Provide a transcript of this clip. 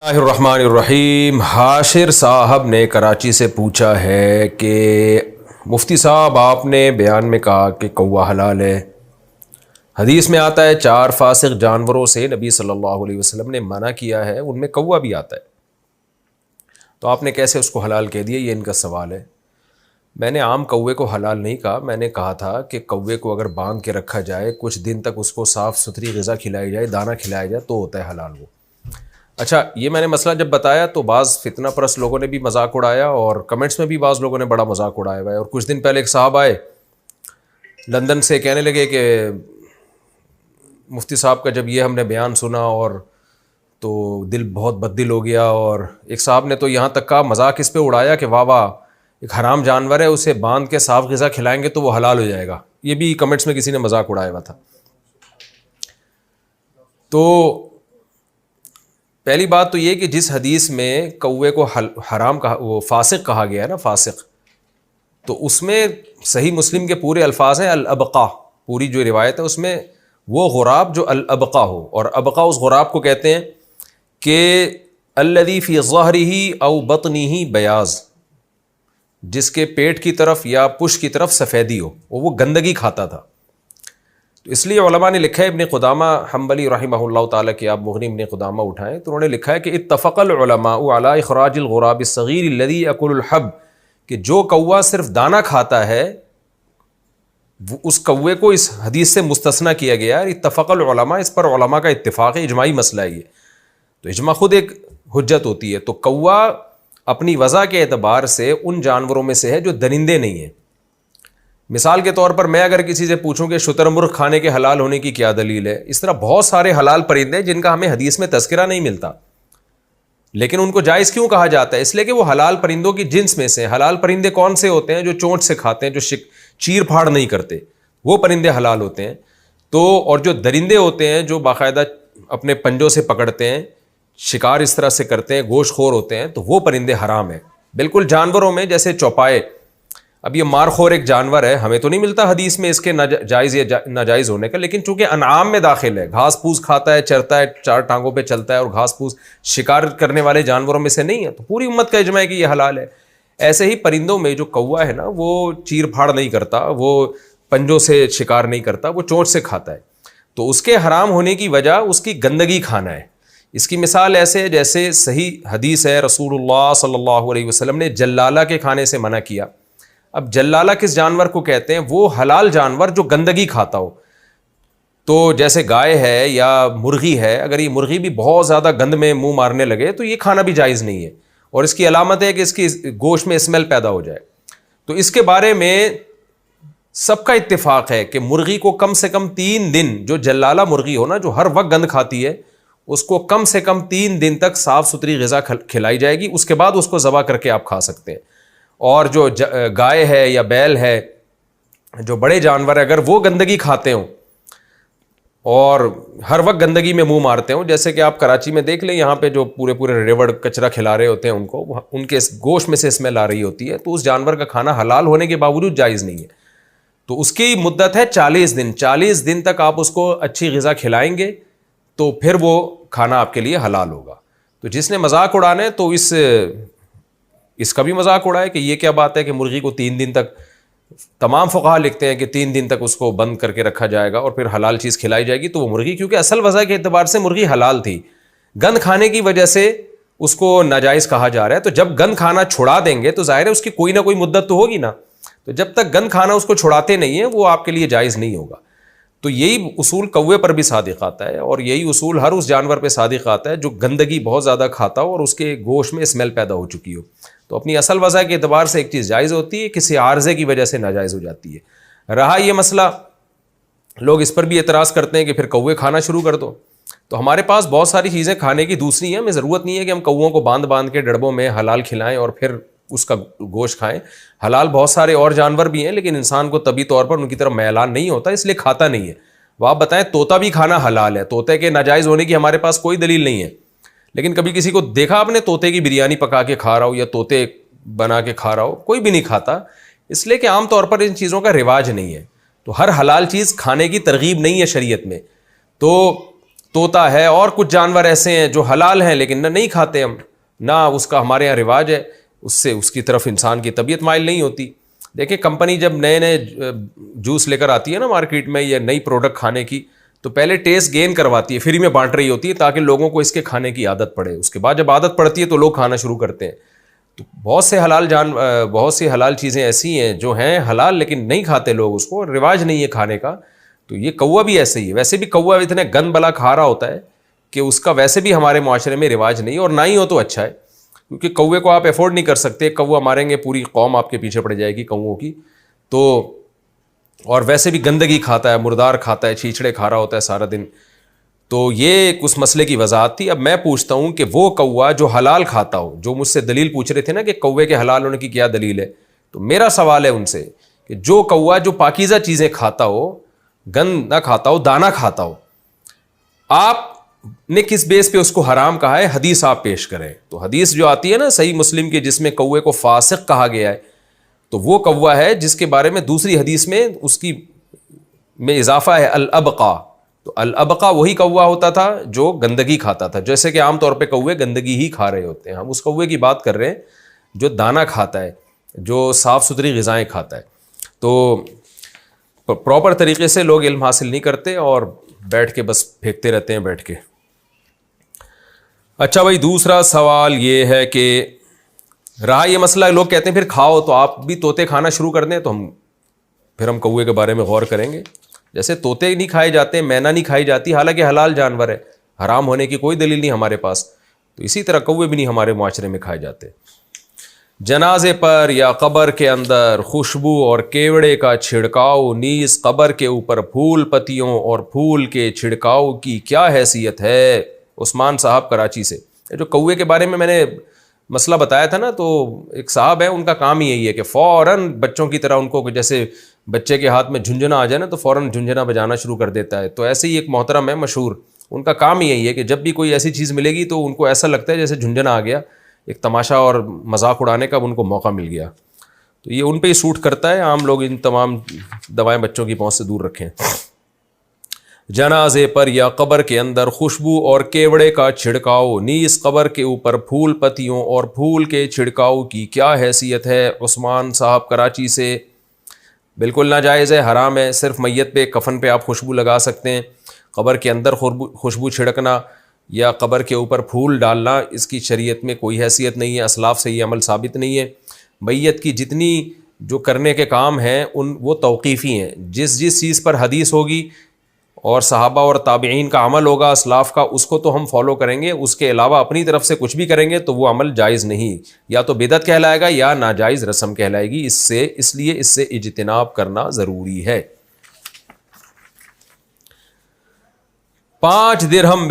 اللہ الرحمن الرحیم۔ حاشر صاحب نے کراچی سے پوچھا ہے کہ مفتی صاحب آپ نے بیان میں کہا کہ کوا حلال ہے، حدیث میں آتا ہے 4 فاسق جانوروں سے نبی صلی اللہ علیہ وسلم نے منع کیا ہے، ان میں کوا بھی آتا ہے، تو آپ نے کیسے اس کو حلال کہہ دیا؟ یہ ان کا سوال ہے۔ میں نے عام کوے کو حلال نہیں کہا، میں نے کہا تھا کہ کوے کو اگر باندھ کے رکھا جائے، کچھ دن تک اس کو صاف ستھری غذا کھلائی جائے، دانہ کھلایا جائے، تو ہوتا ہے حلال وہ۔ اچھا، یہ میں نے مسئلہ جب بتایا تو بعض فتنہ پرست لوگوں نے بھی مذاق اڑایا، اور کمنٹس میں بھی بعض لوگوں نے بڑا مذاق اڑایا ہوا ہے۔ اور کچھ دن پہلے ایک صاحب آئے لندن سے، کہنے لگے کہ مفتی صاحب کا جب یہ ہم نے بیان سنا اور تو دل بہت بد دل ہو گیا، اور ایک صاحب نے تو یہاں تک کہا، مذاق اس پہ اڑایا کہ واہ واہ، ایک حرام جانور ہے، اسے باندھ کے صاف غذا کھلائیں گے تو وہ حلال ہو جائے گا۔ یہ بھی کمنٹس میں کسی نے مذاق اڑایا ہوا تھا۔ تو پہلی بات تو یہ کہ جس حدیث میں کوے کو حرام کہا، وہ فاسق کہا گیا ہے نا، فاسق، تو اس میں صحیح مسلم کے پورے الفاظ ہیں الابقا، پوری جو روایت ہے اس میں وہ غراب جو الابقا ہو، اور ابقا اس غراب کو کہتے ہیں کہ الذی فی ظہرہ او بطنہ بیاض، جس کے پیٹ کی طرف یا پشت کی طرف سفیدی ہو، وہ گندگی کھاتا تھا۔ تو اس لیے علماء نے لکھا ہے، ابن قدامہ حنبلی رحمہ اللہ تعالیٰ کی آپ مغنی ابن قدامہ اٹھائیں تو انہوں نے لکھا ہے کہ اتفق العلماء علی اخراج الغراب الصغیر الذی یاکل الحب، کہ جو کوا صرف دانہ کھاتا ہے اس کوے کو اس حدیث سے مستثنیٰ کیا گیا ہے۔ اتفق العلماء، اس پر علماء کا اتفاق ہے، اجماعی مسئلہ ہے یہ، تو اجماع خود ایک حجت ہوتی ہے۔ تو کوا اپنی وضع کے اعتبار سے ان جانوروں میں سے ہے جو درندے نہیں ہیں۔ مثال کے طور پر میں اگر کسی سے پوچھوں کہ شتر مرغ کھانے کے حلال ہونے کی کیا دلیل ہے، اس طرح بہت سارے حلال پرندے جن کا ہمیں حدیث میں تذکرہ نہیں ملتا، لیکن ان کو جائز کیوں کہا جاتا ہے؟ اس لیے کہ وہ حلال پرندوں کی جنس میں سے۔ حلال پرندے کون سے ہوتے ہیں؟ جو چونچ سے کھاتے ہیں، جو چیر پھاڑ نہیں کرتے، وہ پرندے حلال ہوتے ہیں۔ تو اور جو درندے ہوتے ہیں جو باقاعدہ اپنے پنجوں سے پکڑتے ہیں، شکار اس طرح سے کرتے ہیں، گوشت خور ہوتے ہیں، تو وہ پرندے حرام ہیں۔ بالکل جانوروں میں جیسے چوپائے، اب یہ مارخور ایک جانور ہے، ہمیں تو نہیں ملتا حدیث میں اس کے جائز یا ناجائز ہونے کا، لیکن چونکہ انعام میں داخل ہے، گھاس پھوس کھاتا ہے، چرتا ہے، 4 ٹانگوں پہ چلتا ہے، اور گھاس پھوس شکار کرنے والے جانوروں میں سے نہیں ہے، تو پوری امت کا اجماع ہے کہ یہ حلال ہے۔ ایسے ہی پرندوں میں جو کوا ہے نا، وہ چیر پھاڑ نہیں کرتا، وہ پنجوں سے شکار نہیں کرتا، وہ چونچ سے کھاتا ہے، تو اس کے حرام ہونے کی وجہ اس کی گندگی کھانا ہے۔ اس کی مثال ایسے ہے جیسے صحیح حدیث ہے، رسول اللہ صلی اللہ علیہ وسلم نے جلالہ کے کھانے سے منع کیا۔ اب جلالہ کس جانور کو کہتے ہیں؟ وہ حلال جانور جو گندگی کھاتا ہو۔ تو جیسے گائے ہے یا مرغی ہے، اگر یہ مرغی بھی بہت زیادہ گند میں منہ مارنے لگے تو یہ کھانا بھی جائز نہیں ہے، اور اس کی علامت ہے کہ اس کی گوشت میں اسمیل پیدا ہو جائے۔ تو اس کے بارے میں سب کا اتفاق ہے کہ مرغی کو کم سے کم 3 دن، جو جلالہ مرغی ہو نا، جو ہر وقت گند کھاتی ہے، اس کو کم سے کم 3 دن تک صاف ستھری غذا کھلائی جائے گی، اس کے بعد اس کو ذبح کر کے آپ کھا سکتے ہیں۔ اور جو گائے ہے یا بیل ہے، جو بڑے جانور ہے، اگر وہ گندگی کھاتے ہوں اور ہر وقت گندگی میں منہ مارتے ہوں، جیسے کہ آپ کراچی میں دیکھ لیں، یہاں پہ جو پورے ریوڑ کچرا کھلا رہے ہوتے ہیں ان کو، ان کے گوشت میں سے اسمیل آ رہی ہوتی ہے، تو اس جانور کا کھانا حلال ہونے کے باوجود جائز نہیں ہے۔ تو اس کی مدت ہے 40 دن، 40 دن تک آپ اس کو اچھی غذا کھلائیں گے تو پھر وہ کھانا آپ کے لیے حلال ہوگا۔ تو جس نے مذاق اڑانا ہے تو اس کا بھی مذاق اڑائے کہ یہ کیا بات ہے کہ مرغی کو 3 دن تک، تمام فقہا لکھتے ہیں کہ 3 دن تک اس کو بند کر کے رکھا جائے گا اور پھر حلال چیز کھلائی جائے گی، تو وہ مرغی، کیونکہ اصل وضع کے اعتبار سے مرغی حلال تھی، گند کھانے کی وجہ سے اس کو ناجائز کہا جا رہا ہے۔ تو جب گند کھانا چھڑا دیں گے تو ظاہر ہے اس کی کوئی نہ کوئی مدت تو ہوگی نا، تو جب تک گند کھانا اس کو چھڑاتے نہیں ہیں وہ آپ کے لیے جائز نہیں ہوگا۔ تو یہی اصول کوے پر بھی صادق آتا ہے، اور یہی اصول ہر اس جانور پہ صادق آتا ہے جو گندگی بہت زیادہ کھاتا ہو اور اس کے گوشت میں اسمیل پیدا ہو چکی ہو۔ تو اپنی اصل وضع کے اعتبار سے ایک چیز جائز ہوتی ہے، کسی عارضے کی وجہ سے ناجائز ہو جاتی ہے۔ رہا یہ مسئلہ، لوگ اس پر بھی اعتراض کرتے ہیں کہ پھر کوے کھانا شروع کر دو، تو ہمارے پاس بہت ساری چیزیں کھانے کی دوسری ہیں، ہمیں ضرورت نہیں ہے کہ ہم کووں کو باندھ کے ڈڑبوں میں حلال کھلائیں اور پھر اس کا گوشت کھائیں۔ حلال بہت سارے اور جانور بھی ہیں، لیکن انسان کو طبی طور پر ان کی طرف میلان نہیں ہوتا، اس لیے کھاتا نہیں ہے۔ وہ آپ بتائیں، طوطا بھی کھانا حلال ہے، طوطے کے ناجائز ہونے کی ہمارے پاس کوئی دلیل نہیں ہے، لیکن کبھی کسی کو دیکھا آپ نے طوطے کی بریانی پکا کے کھا رہا ہو یا طوطے بنا کے کھا رہا ہو؟ کوئی بھی نہیں کھاتا، اس لیے کہ عام طور پر ان چیزوں کا رواج نہیں ہے۔ تو ہر حلال چیز کھانے کی ترغیب نہیں ہے شریعت میں۔ تو طوطا ہے اور کچھ جانور ایسے ہیں جو حلال ہیں لیکن نہ نہیں کھاتے ہم، نہ اس کا ہمارے یہاں رواج ہے، اس سے اس کی طرف انسان کی طبیعت مائل نہیں ہوتی. دیکھیں کمپنی جب نئے نئے جوس لے کر آتی ہے نا مارکیٹ میں یا نئی پروڈکٹ کھانے کی، تو پہلے ٹیسٹ گین کرواتی ہے، فری میں بانٹ رہی ہوتی ہے تاکہ لوگوں کو اس کے کھانے کی عادت پڑے. اس کے بعد جب عادت پڑتی ہے تو لوگ کھانا شروع کرتے ہیں. تو بہت سی حلال چیزیں ایسی ہیں جو ہیں حلال لیکن نہیں کھاتے لوگ، اس کو رواج نہیں ہے کھانے کا. تو یہ کوا بھی ایسے ہی ہے. ویسے بھی کوا اتنے گند بلا کھا رہا ہوتا ہے کہ اس کا ویسے بھی ہمارے معاشرے میں رواج نہیں، اور نہ ہی ہو تو اچھا ہے، کیونکہ کوے کو آپ افورڈ نہیں کر سکتے. کوا ماریں گے پوری قوم آپ کے پیچھے پڑ جائے گی کووں کی. تو اور ویسے بھی گندگی کھاتا ہے، مردار کھاتا ہے، چھیچڑے کھا رہا ہوتا ہے سارا دن. تو یہ اس مسئلے کی وضاحت تھی. اب میں پوچھتا ہوں کہ وہ کوا جو حلال کھاتا ہو، جو مجھ سے دلیل پوچھ رہے تھے نا کہ کوے کے حلال ہونے کی کیا دلیل ہے، تو میرا سوال ہے ان سے کہ جو کوا جو پاکیزہ چیزیں کھاتا ہو، گند نہ کھاتا ہو، دانا کھاتا ہو، آپ نے کس بیس پہ اس کو حرام کہا ہے؟ حدیث آپ پیش کریں. تو حدیث جو آتی ہے نا صحیح مسلم کی، جس میں کوے کو فاسق کہا گیا ہے، تو وہ کوا ہے جس کے بارے میں دوسری حدیث میں اس کی میں اضافہ ہے الابقا. تو الابقا وہی کوا ہوتا تھا جو گندگی کھاتا تھا. جیسے کہ عام طور پہ کوے گندگی ہی کھا رہے ہوتے ہیں، ہم اس کوے کی بات کر رہے ہیں جو دانا کھاتا ہے، جو صاف ستھری غذائیں کھاتا ہے. تو پراپر طریقے سے لوگ علم حاصل نہیں کرتے اور بیٹھ کے بس پھینکتے رہتے ہیں بیٹھ کے. اچھا بھائی، دوسرا سوال یہ ہے کہ رہا یہ مسئلہ، لوگ کہتے ہیں پھر کھاؤ، تو آپ بھی طوطے کھانا شروع کر دیں تو ہم کوے کے بارے میں غور کریں گے. جیسے طوطے نہیں کھائے جاتے، مینا نہیں کھائی جاتی، حالانکہ حلال جانور ہے، حرام ہونے کی کوئی دلیل نہیں ہمارے پاس، تو اسی طرح کوے بھی نہیں ہمارے معاشرے میں کھائے جاتے. جنازے پر یا قبر کے اندر خوشبو اور کیوڑے کا چھڑکاؤ، نیز قبر کے اوپر پھول پتیوں اور پھول کے چھڑکاؤ کی کیا حیثیت ہے؟ عثمان صاحب کراچی سے. جو کوے کے بارے میں نے مسئلہ بتایا تھا نا، تو ایک صاحب ہے، ان کا کام ہی یہی ہے کہ فوراً بچوں کی طرح ان کو جیسے بچے کے ہاتھ میں جھنجھنا آ جائے نا تو فوراً جھنجھنا بجانا شروع کر دیتا ہے. تو ایسے ہی ایک محترم ہے مشہور، ان کا کام ہی یہی ہے کہ جب بھی کوئی ایسی چیز ملے گی تو ان کو ایسا لگتا ہے جیسے جھنجھنا آ گیا، ایک تماشا اور مذاق اڑانے کا ان کو موقع مل گیا. تو یہ ان پہ ہی سوٹ کرتا ہے. عام لوگ ان تمام دوائیں بچوں کی پہنچ سے دور رکھیں. جنازے پر یا قبر کے اندر خوشبو اور کیوڑے کا چھڑکاؤ، نیز قبر کے اوپر پھول پتیوں اور پھول کے چھڑکاؤ کی کیا حیثیت ہے؟ عثمان صاحب کراچی سے. بالکل ناجائز ہے، حرام ہے. صرف میت پہ، کفن پہ آپ خوشبو لگا سکتے ہیں. قبر کے اندر خوشبو چھڑکنا یا قبر کے اوپر پھول ڈالنا، اس کی شریعت میں کوئی حیثیت نہیں ہے. اسلاف سے یہ عمل ثابت نہیں ہے. میت کی جتنی جو کرنے کے کام ہیں وہ توقیفی ہیں. جس چیز پر حدیث ہوگی اور صحابہ اور تابعین کا عمل ہوگا اسلاف کا، اس کو تو ہم فالو کریں گے. اس کے علاوہ اپنی طرف سے کچھ بھی کریں گے تو وہ عمل جائز نہیں، یا تو بدعت کہلائے گا یا ناجائز رسم کہلائے گی. اس لیے اس سے اجتناب کرنا ضروری ہے. 5 درہم